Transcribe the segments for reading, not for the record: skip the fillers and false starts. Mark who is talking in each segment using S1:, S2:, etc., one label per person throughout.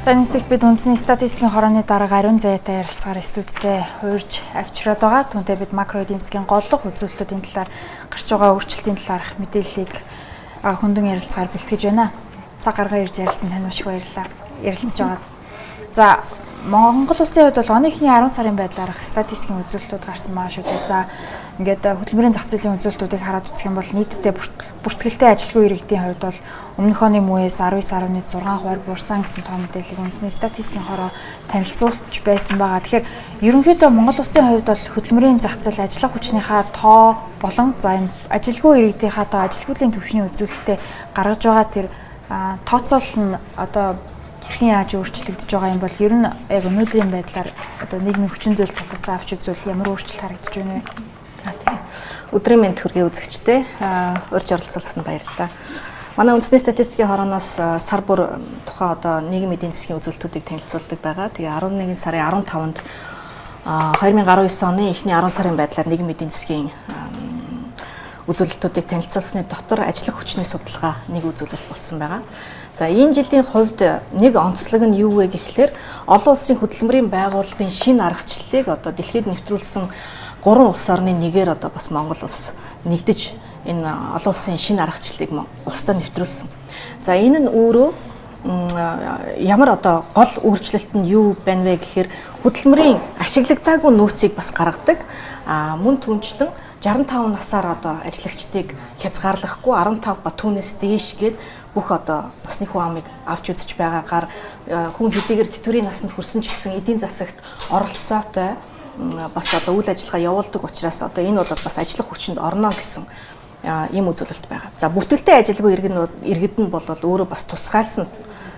S1: За нийслэл бид үндэсний статистикийн хорооны дарга Ариун Заяатай ярилцахаар студидтэй хуурж авчираад байгаа. Түүнтэй бид макро эдийн засгийн голлох үзүүлэлтүүдийн талаар гарч байгаа өөрчлөлтийн талаарх мэдээллийг хөндөөн ярилцахаар бэлтгэж байна. Цаг гаргаа ирж ярилцсан тань маш их баярлалаа. Ярилцж байгаа. За Монгол улсын хувьд бол оны эхний 10 сарын байдлаарх статистикийн үзүүлэлтүүд гарсан маа шүү дээ. За ингээд хөтөлмөрийн зах зээлийн үзүүлэлтүүдийг хараад үзэх юм бол нийтдээ бүртгэлтэй ажилгүй иргэдийн хувьд бол өмнөх оны мууээс 19.6% буурсан гэсэн тоо мэдээллийг үндэсний статистикийн хороо танилцуулж байсан байгаа. Тэгэхээр ерөнхийдөө Монгол улсын хувьд бол хөтөлмөрийн зах зээл ажиллах хүчнийхаа тоо болон за энэ ажилгүй иргэдийнхаа тоо ажилгүйдлийн түвшний үзүүлэлтэд гаргаж байгаа тэр тооцоол нь одоо хэрхэн яаж өөрчлөгдөж байгаа юм бол ер нь яг өнөөдрийн байдлаар одоо нийгмийн хүчин зүйл талаас авч үзвэл ямар өөрчлөлт харагдаж байна вэ?
S2: За тийм. Өдрийн мэнд хүргэе үзэгчтэй урьж оролцуулсанд баярлалаа. Манай үндэсний статистикийн хорооноос сар бүр тухайн одоо нийгмийн эдийн засгийн үзүүлэлтүүдийг танилцуулдаг байгаа. Тэгээ 11 сарын 15-нд 2019 оны эхний 10 сарын байдлаар нийгмийн эдийн засгийн үзүүлэлтүүдийг танилцуулсны дотор ажиллах хүчний судалгаа нэг үзүүлэлт болсон байгаа. За энэ жилийн хувьд нэг онцлог нь юу вэ гэхлээр олон улсын хөтөлмөрийн байгууллагын шинэ аргачлалыг одоо дэлхийд нэвтрүүлсэн 3 улс орны нэгээр одоо бас Монгол улс нэгдэж энэ олон улсын шинэ аргачлалыг улсдаа нэвтрүүлсэн. За энэ нь өөрөө ямар одоо гол өөрчлөлт нь юу байна вэ гэхээр хөтөлмөрийн ашиглагдаагүй нөөцийг бас гаргадаг. Мөн түнчлэн 65 насаар одоо ажиллагчдыг хязгаарлахгүй 15 ба түүнээс дээш гээд бүх одоо насны хүн амыг авч үзэж байгаагаар хүн хэдийгээр тэтгэврийн насанд хүрсэн ч гэсэн эдийн засагт оролцоотой бас одоо үйл ажиллагаа явуулдаг учраас одоо энэ бол бас ажиллах хүчинд орно гэсэн ийм үзүүлэлт байгаа. За бүртгэлтэй ажилгүй иргэд нь бол өөрөө бас тусгайлсан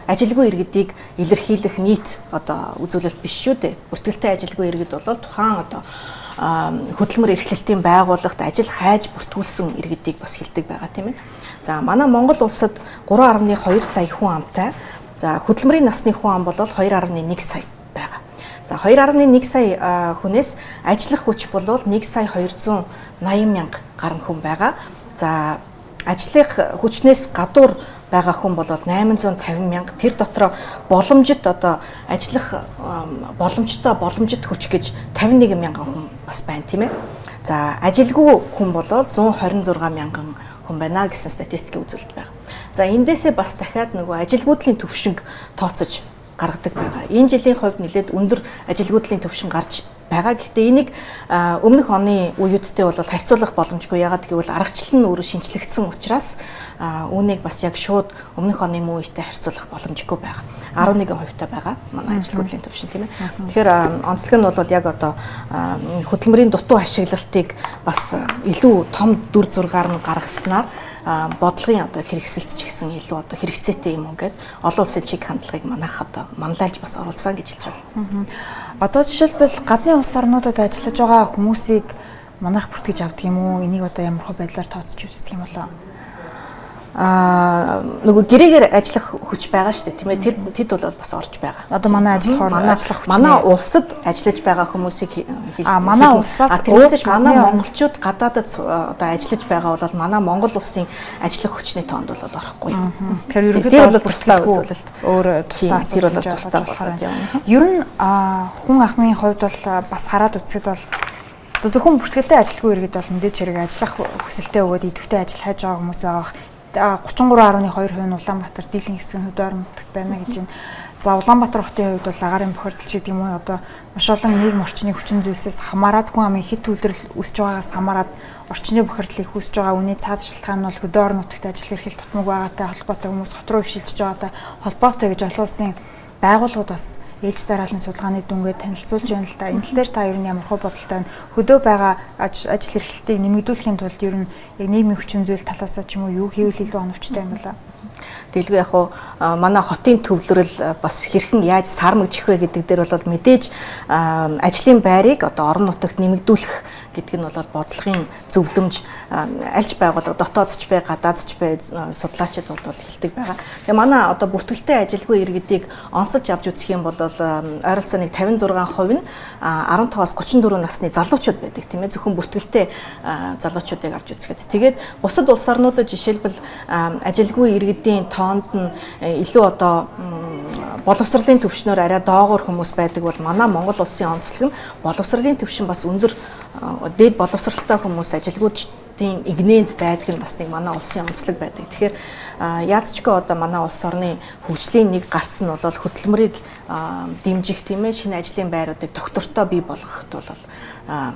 S2: ажилгүй иргэдийг илэрхийлэх нийт одоо үзүүлэлт биш шүү дээ. Бүртгэлтэй ажилгүй иргэд бол тухайн одоо хөтөлмөр эрхлэлтийн байгууллагт ажил хайж бүртгүүлсэн иргэдийг бас хэлдэг байгаа тийм ээ. За манай Монгол улсад 3.2 сая хүн амтай. За хөтөлмөрийн насны хүн ам бол 2.1 сая байгаа. За 2.1 сая хүнээс ажиллах хүч бол 1 сая 280 мянга гаруй хүн байгаа. За ажлын хүчнээс гадуур байгаа хүн бол 850 мянга. Тэр дотроо боломжит одоо ажиллах боломжит хүч гэж 51 мянган хүн бас байна тийм ээ. За ажилгүй хүн бол 126 мянган хүн байна гэсэн статистикийн үзүүлэлт байна. За эндээсээ бас дахиад нөгөө ажилгүйдлийн төвшинг тооцож гаргадаг байгаа. Энэ жилийн хувьд нэлээд өндөр ажилгүйдлийн төвшин гарч байгаа. Гэхдээ энийг өмнөх оны үеүдтэй бол харьцуулах боломжгүй. Ягаад гэвэл аргачлал нь өөрөө шинжлэгдсэн учраас үүнийг бас яг шууд өмнөх оны муу үетэй харьцуулах боломжгүй байгаа. 11% та байгаа манай ажилгүйдлийн төвшин тийм ээ. Тэгэхээр онцлог нь бол яг одоо хөтөлмөрийн дутуу ашиглалтыг бас илүү том дүр зургаар нь гаргаснаар бодлогын одоо хэрэгсэлт ч гэсэн илүү одоо хэрэгцээтэй юм уу гэд олон улсын чиг хандлагыг манайх одоо манлайлж бас оруулсан гэж хэлж байна.
S1: Одоо жишээлбэл гадны улс орнуудад ажиллаж байгаа хүмүүсийг манайх бүртгэж авдаг юм уу? Энийг одоо ямар хөө байдлаар тооцож үздэг юм болоо?
S2: Нөгөө гэрээгээр ажиллах хүч байгаа шүү дээ тийм ээ. Тэд бол бас орж байгаа.
S1: Одоо манай ажиллах хүч
S2: манай улсад ажиллаж байгаа хүмүүсийг
S1: манай улсаас
S2: тэрнээс манай монголчууд гадаадад одоо ажиллаж байгаа бол манай Монгол улсын ажиллах хүчний тоонд бол орохгүй.
S1: Тэгэхээр ерөнхийдөө
S2: бол тусдаа үзүүлэлт.
S1: Өөрөө тусдаа
S2: тэр бол тусдаа болоод явна.
S1: Ер нь хүн ахмын хувьд бол бас хараад үзэхэд бол зөвхөн бүртгэлтэй ажилгүй иргэд бол мэдээж хэрэг ажиллах хүсэлтэй өгөөд идэвхтэй ажил хайж байгаа хүмүүс байгаа. 33.2% нь Улаанбаатар дийлэн хэсгийн хөдөө орон нутагт байна гэж байна. За Улаанбаатар хотын хувьд бол агаарын бохирдолч гэдэг юм уу одоо маш олон нийгэм орчны хүчин зүйлсээс хамаарат хүн амын хит үйлрэл үүсэж байгаагаас хамаарат орчны бохирдлыг үүсэж байгаа үнийн цаад шалтгаан нь бол хөдөө орон нутагт ажил эрхлэл тутмаг байгаатай холбоотой хүмүүс хот руу шилжиж байгаатай холбоотой гэж олон улсын байгууллагууд бас ээлж дарааллын судалгааны дүнгээ танилцуулж байна л да. Энэ тал дээр та ер нь ямар хөө бодолтой байна? Хөдөө байгаа ажил эрхлэлтийг нэмэгдүүлэхийн тулд ер нь яг нийгмийн хүчин зүйл талаас ч юм уу юу хийвэл илүү оновчтой юм болоо?
S2: Дэлгүй яг уу манай хотын төвлөрөл бас хэрхэн яаж сармэгжих вэ гэдэг дээр бол мэдээж ажлын байрыг одоо орон нутагт нэмэгдүүлэх гэдэг нь бол бодлогын зөвлөмж альж байгууллага дотоодч бай, гадаадч бай судлаачид бол хэлдэг байгаа. Тэгээ манай одоо бүртгэлтэй ажилгүй иргэдийг онцолж авч үзэх юм бол ойролцоо нэг 56% нь 15-аас 34 насны залуучууд байдаг тийм ээ. Зөвхөн бүртгэлтэй залуучуудыг авч үзэхэд. Тэгээд бусад улс орнуудад жишээлбэл ажилгүй иргэдийн тоонд нь илүү одоо боловсролын төвшнөр арай доогуур хүмүүс байдаг бол манай Монгол улсын онцлог нь боловсролын төвшин бас өндөр дээд боловсролтой хүмүүс ажилгүйдийн игнэнд байдаг нь бас нэг манай улсын онцлог байдаг. Тэгэхээр яадчгүй одоо манай улс орны хөгжлийн нэг гарц нь бол хөдөлмөрийг дэмжих тийм ээ шинэ ажлын байруудыг доктортой бий болгоход бол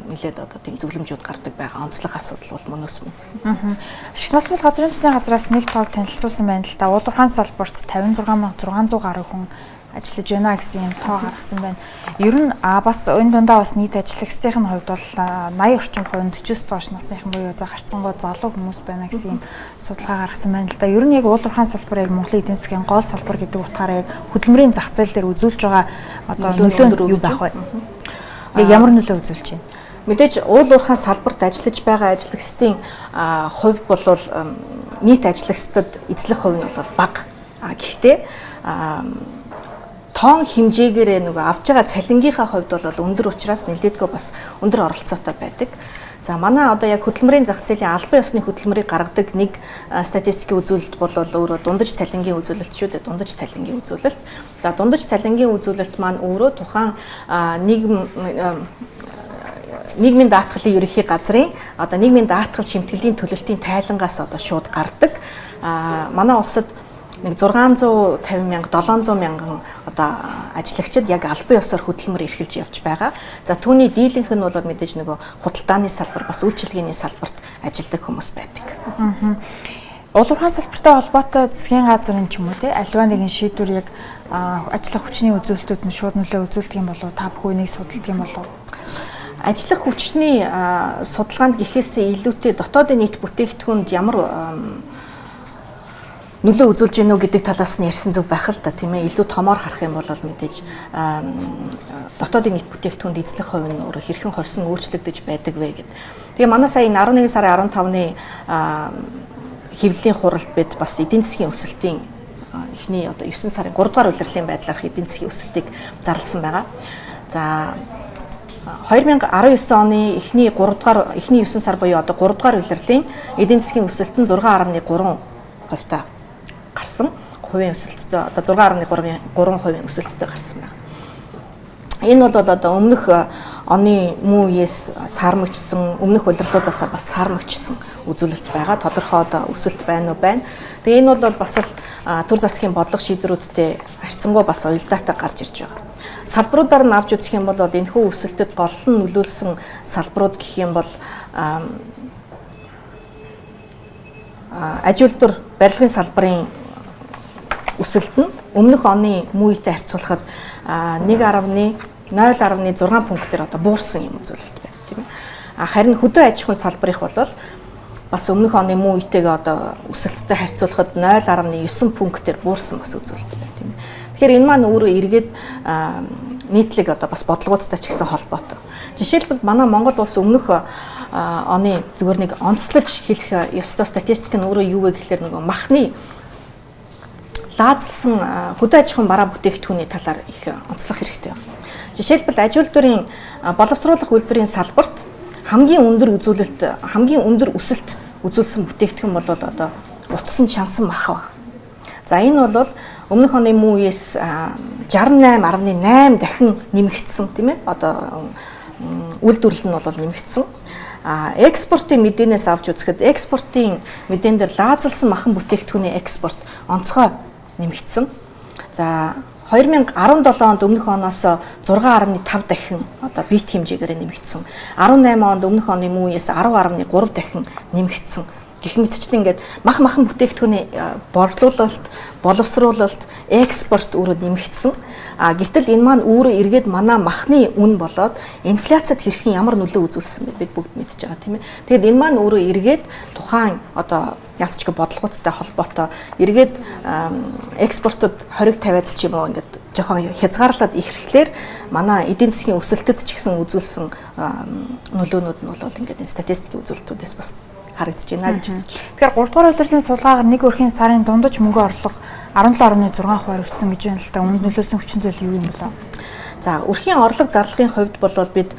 S2: нэлээд одоо тийм зөвлөмжүүд гардаг байгаа. Онцлог асуудал бол мөнөөс мөн.
S1: Ашигт малтмал газрын засгийн газраас нэг тоог танилцуулсан байна л да. Уулуурхаан салбарт 56600 гаруй хүн ажиллаж байна гэсэн юм тоо гаргасан байна. Ер нь бас энэ дундаа бас нийт ажиллагчдын хувьд бол 80 орчим хувь 40-с доош насныхан буюу за харцангуй залуу хүмүүс байна гэсэн юм судалгаа гаргасан байна л да. Ер нь яг уулуурхаан салбар яг Монголын эдийн засгийн гол салбар гэдэг утгаараа яг хөдөлмөрийн зах зээл дээр үзүүлж байгаа одоо нөлөө юу байх вэ? Яг ямар нөлөө үзүүлж байна?
S2: Мэдээж уулуурхаан салбарт ажиллаж байгаа ажиллагчдын хувь бол нийт ажиллагчдад эзлэх хувь нь бол бага. Гэхдээ тоон хэмжээгээрээ нөгөө авж байгаа цалингийнхаа хувьд бол өндөр учраас нэлээдгүй бас өндөр оролцоотой байдаг. За манай одоо яг хөдөлмөрийн зах зээлийн албан ёсны хөдөлмөрийг гаргадаг нэг статистикийн үзүүлэлт бол өөрөө дундаж цалингийн үзүүлэлт шүү дээ. Дундаж цалингийн үзүүлэлт. За дундаж цалингийн үзүүлэлт маань өөрөө тухайн нийгмийн даатгалын ерөнхий газрын одоо нийгмийн даатгал шимтгэлийн төлөлтийн тайлангаас одоо шууд гардаг. Манай улсад нэг 650 мянга 700 мянган одоо ажиллагчид яг албан ёсоор хөдөлмөр эрхэлж явж байгаа. За түүний дийлэнх нь бол мэдээж нөгөө худалдааны салбар бас үйлчилгээний салбарт ажилладаг хүмүүс байдаг.
S1: Уулуурхаан салбартай холбоотой засгийн газрын ч юм уу те аливаа нэгэн шийдвэр яг ажиллах хүчний үзүүлэлтүүд нь шууд нөлөө үзүүлдэг юм болов уу? Та бүхэн энийг судалдаг юм болов уу?
S2: Ажиллах хүчний судалгаанд гэхээс илүүтэй дотоодын нийт бүтээгдэхүүнд ямар нөлөө үзүүлж гэнэ үү гэдэг талаас нь ярьсан зөв байх л да тийм ээ. Илүү томоор харах юм бол мэдээж дотоодын нийт бүтээгдэхүүнд эзлэх хувь нь өөрөө хэрхэн хорсон өөрчлөгдөж байдаг вэ гэд. Тэгээ манай сая 11 сарын 15-ны хэвлэлийн хуралд бид бас эдийн засгийн өсөлтийн эхний одоо 9 сарын 3 дугаар улирлын байдлаарх эдийн засгийн өсөлтийг зарласан байгаа. За 2019 оны эхний 9 сар буюу одоо 3 дугаар улирлын эдийн засгийн өсөлт нь 6.3% гарсан. Хувийн өсөлттэй одоо 6.3% өсөлттэй гарсан байна. Энэ бол одоо өмнөх оны мөн үеэс сармагчсан, өмнөх улирлуудаас бас сармагчсан үзүүлэлт байгаа. Тодорхой одоо өсөлт байна уу байна. Тэгээ энэ бол бас л төр засгийн бодлого шийдвэрүүдтэй харьцангуй бас уялдаатай гарч ирж байгаа. Салбаруудаар нь авч үзэх юм бол энэхүү өсөлтөд гол нь нөлөөлсөн салбарууд гэх юм бол аж үйлдвэр барилгын салбарын өсөлт нь өмнөх оны мөн үетэй харьцуулахад 0.6 пунктээр одоо буурсан юм үзүүлэлт байна тийм ээ. Харин хөдөө аж ахуйн салбарыг бол бас өмнөх оны мөн үетэйгээ одоо өсөлттэй харьцуулахад 0.9 пунктээр буурсан бас үзүүлэлт байна тийм ээ. Тэгэхээр энэ маань өөрөө эргээд нийтлэг одоо бас бодлогоодтай ч гэсэн холбоотой. Жишээлбэл манай Монгол улс өмнөх оны зүгээр нэг онцлож хэлэх ёстой статистик нь өөрөө юу вэ гэхээр нэг махны лаазалсан хөдөө аж ахуйн бараа бүтээгдэхүүний талаар их онцлох хэрэгтэй байна. Жишээлбэл аж үйлдвэрийн боловсруулах үйлдвэрийн салбарт хамгийн өндөр өсөлт үзүүлсэн бүтээгдэхүүн бол одоо утсан шансан мах ба. За энэ бол өмнөх оны мөн үеэс 68.8 дахин нэмэгдсэн тийм ээ. Одоо үйлдвэрлэл нь бол нэмэгдсэн. Экспортын мэдээнээс авч үзэхэд экспортын мэдээн дээр лаазалсан махан бүтээгдэхүүний экспорт онцгой нэмэгдсэн. За 2017 онд өмнөх оноос 6.5 дахин одоо бит хэмжээгээр нэмэгдсэн. 18 онд өмнөх оны мөн үеэс 10.3 дахин нэмэгдсэн гэх мэтчлэн ингээд махан бүтээгдэхүүний борлуулалт, боловсруулалт, экспорт өөрөө нэмэгдсэн. Гэтэл энэ маань өөрөө эргээд манай махны үн болоод инфляцид хэрхэн ямар нөлөө үзүүлсэн бэ бид бүгд мэдж байгаа тийм ээ. Тэгэд энэ маань өөрөө эргээд тухайн одоо яцч бодлогоцтой холбоотой эргээд экспортод хориг тавиад ч юм уу ингээд жоохон хязгаарлаад ихэхлээр манай эдийн засгийн өсөлтөд ч гэсэн үзүүлсэн нөлөөнүүд нь бол ингээд энэ статистикийн үзүүлэлтүүдээс бас харагдаж байна гэж үзэж байна.
S1: Тэгэхээр 3 дугаар улирлын судалгаагаар нэг өрхийн сарын дундаж мөнгө орлого 17.6% өссөн гэж байна л да. Үүнд нөлөөсөн хүчин зүйл юу юм бэ?
S2: За өрхийн орлого зарлагын хувьд бол бид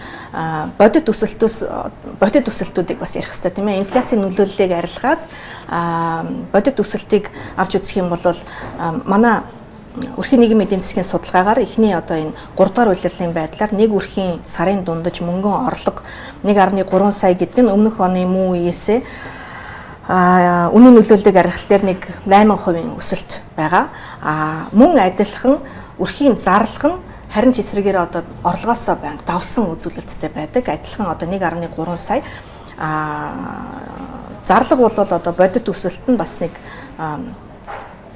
S2: бодит өсөлтүүдийг бас ярих хэрэгтэй тийм ээ. Инфляцийн нөлөөллийг арилгаад бодит өсөлтийг авч үзэх юм бол манай өрхийн нийгмийн эдийн засгийн судалгаагаар эхний одоо энэ 3 дугаар улирлын байдлаар нэг өрхийн сарын дундаж мөнгөн орлого 1.3 сая гэдэг нь өмнөх оны мөн үеэсээ үнийн нөлөөллийг арилгахлаар нэг 8% өсөлт байгаа. Мөн адилхан өрхийн зарлага нь харин ч эсрэгээр одоо орлогоосоо банк давсан үзүүлэлттэй байдаг. Адилхан одоо 1.3 сая. Зарлага бол одоо бодит өсөлт нь бас нэг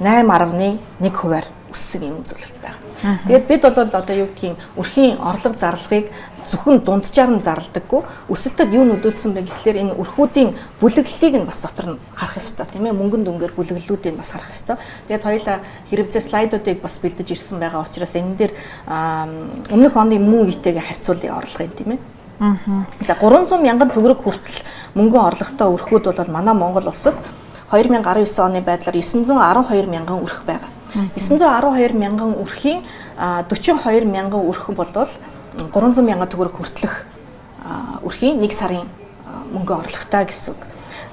S2: 8.1%-аар өссөн юм үзүүлэлт байна. Тэгээд бид бол одоо юу гэдгийг өрхийн орлого зарлагыг зөвхөн дунджаар нь зарлдаггүй. Өсөлтөд юу нөлөөлсөн бэ гэхлээр энэ өрхүүдийн бүлэглэлтийг нь бас дотор нь харах ёстой тийм ээ. Мөнгөн дүнгээр бүлэглэлүүдийг бас харах ёстой. Тэгээд хоёулаа хэрэгцээ слайдуудыг бас бэлдэж ирсэн байгаа учраас энэ дээр өмнөх оны мөн үетэйгээ харьцуулъя орлогын тийм ээ. За 300 мянган төгрөг хүртэл мөнгөн орлоготой өрхүүд бол манай Монгол улсад 2019 оны байдлаар 912 мянган өрх байгаа. 912 мянган өрхийн 42 мянган өрх бол 300 мянган төгрөг хүртэлх өрхийн 1 сарын мөнгө орлоготой гэсэн үг.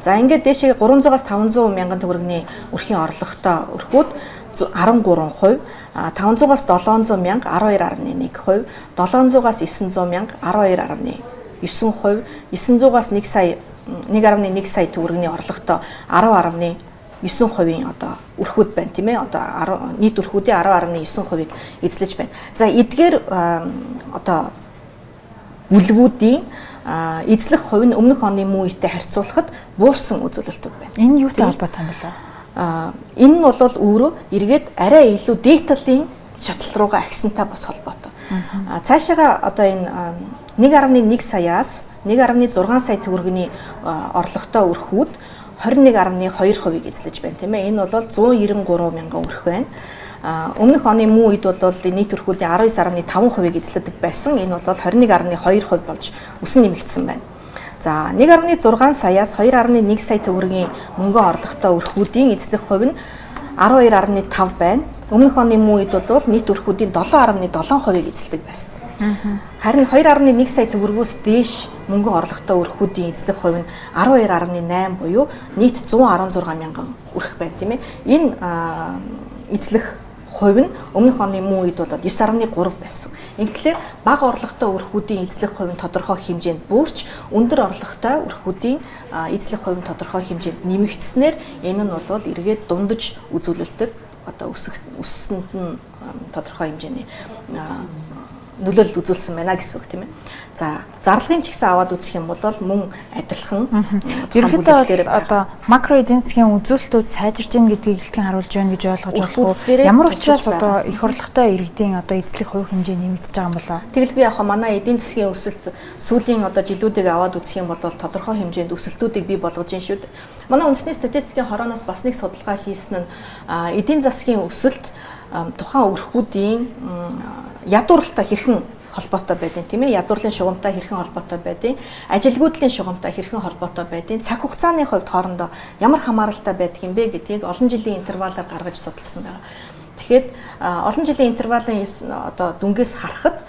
S2: За ингээд дээшээ 300-аас 500 мянган төгрөгийн өрхийн орлоготой өрхүүд 13%, 500-аас 700 мянга 12.1%, 700-аас 900 мянга 12.9%, 900-аас 1 сая 1.1 сая төгрөгийн орлоготой 10.9% одоо өрхүүд байна тийм ээ. Одоо нийт өрхүүдийн 10.9%-ийг эзлэж байна. За эдгээр одоо бүлгүүдийн эзлэх хувь нь өмнөх оны мөн үетэй харьцуулахад буурсан үзүүлэлтүүд байна.
S1: Энэ юутай холбоотой юм бэ?
S2: Энэ нь бол өөрөө эргээд арай илүү дэталийн шатлал руугаа агсантай бас холбоотой. Цаашаага одоо энэ 1.1 саяас 1.6 сая төгрөгийн орлоготой өрхүүд 21.2%-ийг эзлэж байна тийм ээ. Энэ бол 193 мянган өрх байна. Өмнөх оны мөн үед бол нийт өрхүүдийн 19.5%-ийг эзлэдэг байсан. Энэ бол 21.2% болж өсөн нэмэгдсэн байна. За 1.6 саяас 2.1 сая төгрөгийн мөнгөн орлоготой өрхүүдийн эзлэх хувь нь 12.5 байна. Өмнөх оны мөн үед бол нийт өрхүүдийн 7.7%-ийг эзлэдэг байсан. Харин 2.1 сая төгрөгөөс дээш мөнгөн орлоготой өрхүүдийн эзлэх хувь нь 12.8 буюу нийт 116 мянган өрх байна тийм ээ. Энэ эзлэх хувь нь өмнөх оны мөн үед бол 9.3 байсан. Ингээхээр бага орлоготой өрхүүдийн эзлэх хувь нь тодорхой хэмжээнд буурч өндөр орлоготой өрхүүдийн эзлэх хувь нь тодорхой хэмжээнд нэмэгдснээр энэ нь бол эргээд дундаж үзүүлэлтэд одоо өссөнд нь тодорхой хэмжээний нөлөөлөл үзүүлсэн байна гэсэн үг тийм ээ. За зарлагын ч гэсэн аваад үзэх юм бол мөн адилхан
S1: ерөнхийдөө одоо макро эдийн засгийн үзүүлэлтүүд сайжирж гин гэдгийг илтгэн харуулж байна гэж ойлгож болох уу? Ямар учраас одоо их орлоготой иргэдийн одоо эзлэх хувь хэмжээ нэмэгдэж байгаа юм болоо?
S2: Тэгэлгүй яг манай эдийн засгийн өсөлт сүүлийн одоо жилүүдийг аваад үзэх юм бол тодорхой хэмжээнд өсөлтүүдийг бий болгож байна шүү дээ. Манай үндэсний статистикийн хорооноос бас нэг судалгаа хийсэн нь эдийн засгийн өсөлт тухайн өрхүүдийн ядуурлалтай хэрхэн холбоотой байдیں۔ Тийм ээ, ядуурлын шугамтай хэрхэн холбоотой байдیں۔ Ажилгүйдлийн шугамтай хэрхэн холбоотой байдیں۔ Цаг хугацааны хувьд хоорондоо ямар хамааралтай байдаг юм бэ гэдгийг олон жилийн интервалаар гаргаж судалсан байна. Тэгэхэд олон жилийн интервалын одоо дүнгээс харахад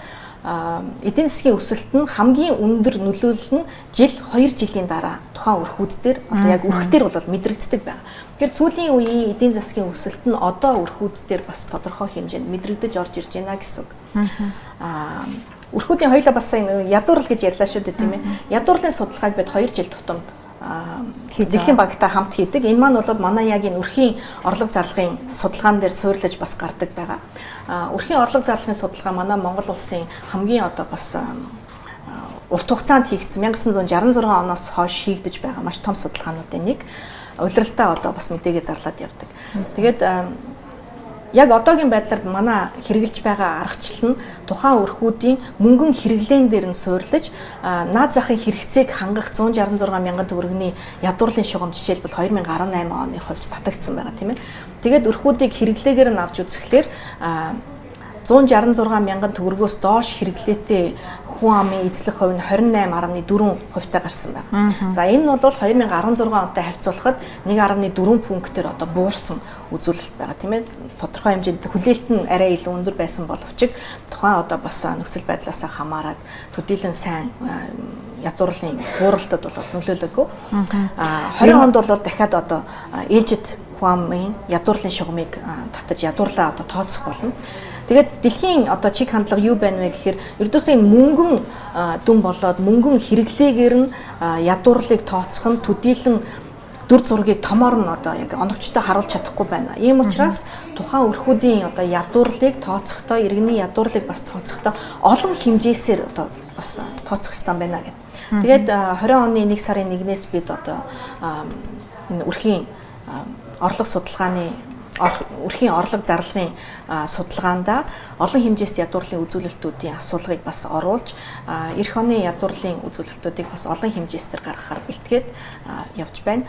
S2: эдийн засгийн өсөлт нь хамгийн өндөр нөлөөлөл нь жил 2 жилийн дараа тухайн өрхүүд дээр одоо яг өрхтөр бол мэдрэгддэг байна. Тэгэхээр сүүлийн үеийн эдийн засгийн өсөлт нь одоо өрхүүд дээр бас тодорхой хэмжээнд мэдрэгдэж орж ирж байна гэсэн үг. Өрхүүдийн хоёулаа бас ядуурл гэж ярьлаа шүү дээ тийм ээ. Ядуурлын судалгааг бид 2 жил тутамд Дэлхийн банктай хамт хийдэг. Энэ маань бол манай яг энэ өрхийн орлого зарлагын судалгаан дээр суйрлаж бас гардаг байгаа. Өрхийн орлого зарлагын судалгаа манай Монгол улсын хамгийн одоо бас урт хугацаанд хийгдсэн 1966 оноос хойш хийгдэж байгаа маш том судалгаануудын нэг улиралтай одоо бас мэдээгээ зарлаад явдаг. Тэгээд яг одоогийн байдлаар манай хэрэгжилж байгаа аргачлал нь тухайн өрхүүдийн мөнгөн хэрэглээн дээр нь суурилж наад захын хэрэгцээг хангах 166 мянган төгрөгийн ядуурлын шугам жишээлбэл 2018 оны хувьд татагдсан байгаа тийм ээ. Тэгээд өрхүүдийг хэрэглээгээр нь авч үзэхлээр 166 мянган төгрөгөөс доош хэрэглээтэй хүн амын эзлэх хувь нь 28.4% гарсан байна. За энэ нь бол 2016 онтой харьцуулахад 1.4 пунктээр одоо буурсан үзүүлэлт байгаа тийм ээ. Тодорхой хэмжээнд хүлээлт нь арай илүү өндөр байсан боловч тухайн одоо бас нөхцөл байдлаас хамаарат төдийлөн сайн ядуурлын бууралтад бол нөлөөлөөгүй. 20 онд бол дахиад одоо ээлжид хүн амын ядуурлын шугамыг татаж ядуурлаа одоо тооцох болно. Тэгээд дэлхийн одоо чиг хандлага юу байна вэ гэхээр ердөөсөө энэ мөнгөн дүн болоод мөнгөн хэрэглээгээр нь ядуурлыг тооцох нь төдийлөн дүр зургийг томоор нь одоо яг оновчтой харуулж чадахгүй байна. Ийм учраас тухайн өрхүүдийн одоо ядуурлыг тооцохдоо иргэний ядуурлыг бас тооцохдоо олон хэмжээсээр одоо бас тооцох хэрэгтэй байна гэх. Тэгээд 20 оны 1 сарын 1-ээс бид одоо энэ өрхийн орлого судалгааны өрхийн орлого зарлагын судалгаанда олон хэмжээст ядуурлын үзүүлэлтүүдийн асуулгыг бас оруулж эх оны ядуурлын үзүүлэлтүүдийг бас олон хэмжээстээр гаргахаар бэлтгээд явж байна.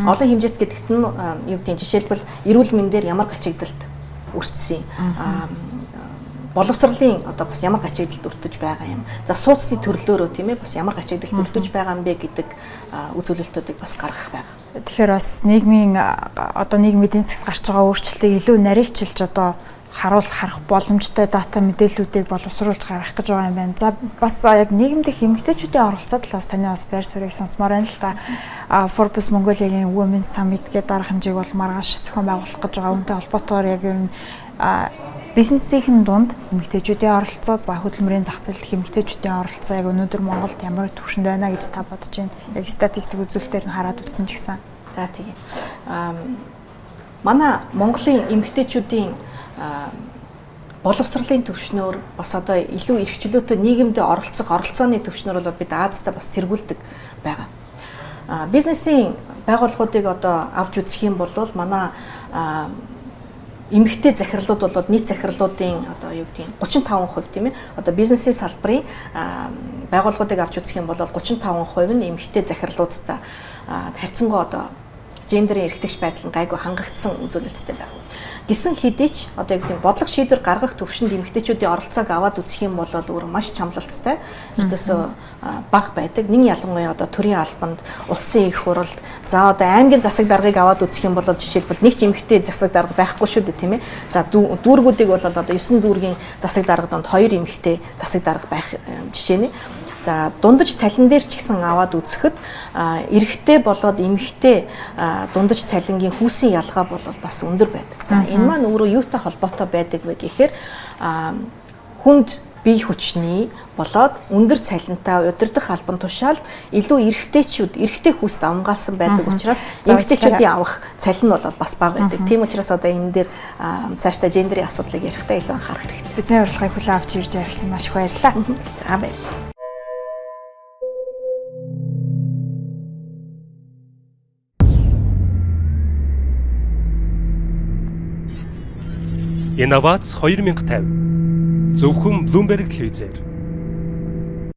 S2: Олон хэмжээст гэдэгт нь юу гэдэг нь жишээлбэл эрүүл мэндээр ямар гачигдалт өртсөн боловсролын одоо бас ямар гачигдалт өртөж байгаа юм. За сууцны төрлөөрөө тийм ээ бас ямар гачигдалт өртөж байгаа юм бэ гэдэг үзүүлэлтүүдийг бас гаргах байна.
S1: Тэгэхээр бас нийгмийн одоо нийгмийн эдийн засгт гарч байгаа өөрчлөлтийг илүү наривчилж одоо харах боломжтой дата мэдээллүүдийг боловсруулж гаргах гэж байгаа юм байна. За бас яг нийгэмд эмэгтэйчүүдийн оролцоо талаас таны бас байр суурийг сонсомоор байна л та. Forbes Mongolia-гийн Women's Summit гэдэг дарга хэмжээг бол маргааш зохион байгуулах гэж байгаа. Үүнтэй холбоотойгоор яг юм бизнесийн дунд эмэгтэйчүүдийн оролцоо, за хөдөлмөрийн зах зээлд эмэгтэйчүүдийн оролцоо яг өнөөдөр Монголд ямар түвшинд байна гэж та бодож байна? Яг статистик үзүүлэлтээр нь хараад үзсэн ч гэсэн.
S2: За тийм. Манай Монголын эмэгтэйчүүдийн боловсролын төвшнөр бас одоо илүү эрхчлөөтэй нийгэмд оролцооны төвшнөр бол бид Азитай бас тэргүүлдэг байгаа. Бизнесийн байгууллагуудыг одоо авч үзэх юм бол манай эмэгтэй захирлууд бол нийт захирлуудын одоо юу гэдэг нь 35% тийм ээ. Одоо бизнесийн салбарын байгууллагуудыг авч үзэх юм бол 35% нь эмэгтэй захирлуудтай харьцангуй одоо гендерийн эрхтэгч байдал нь гайгүй хангагдсан үзүүлэлттэй байна. Гисэн хэдий ч одоо яг тийм бодлого шийдвэр гаргах төвшөнд эмэгтэйчүүдийн оролцоог аваад үзэх юм бол өөр маш чамлалцтай. Ердөөсөө бага байдаг. Нэг ялангуяа одоо төрийн албанд, улсын их хурлд, за одоо аймгийн засаг даргыг аваад үзэх юм бол жишээлбэл нэг ч эмэгтэй засаг дарга байхгүй шүү дээ, тийм ээ. За дүүргүүдийг бол одоо 9 дүүргийн засаг даргад 2 эмэгтэй засаг дарга байх жишээ нь. За дундаж цалин дээр ч гэсэн аваад үзэхэд эрэгтэй болоод эмэгтэй дундаж цалингийн хүүсийн ялгаа бол бас өндөр байдаг. За энэ маань өөрөө юутай холбоотой байдаг вэ гэхээр хүнд бие хүчний болоод өндөр цалинтай удирдах албан тушаалд илүү эрэгтэй хүүст амгаалсан байдаг учраас эмэгтэйчүүдийн авах цалин бол бас бага байдаг. Тийм учраас одоо энэ дээр цаашдаа гендерийн асуудлыг ярихдаа илүү анхаарах хэрэгтэй.
S1: Бидний урилгыг хүлээн авч ирж ярилцсан маш их баярлалаа.
S2: За баярлалаа.
S3: Инновац 2050 зөвхөн Bloomberg телевизээр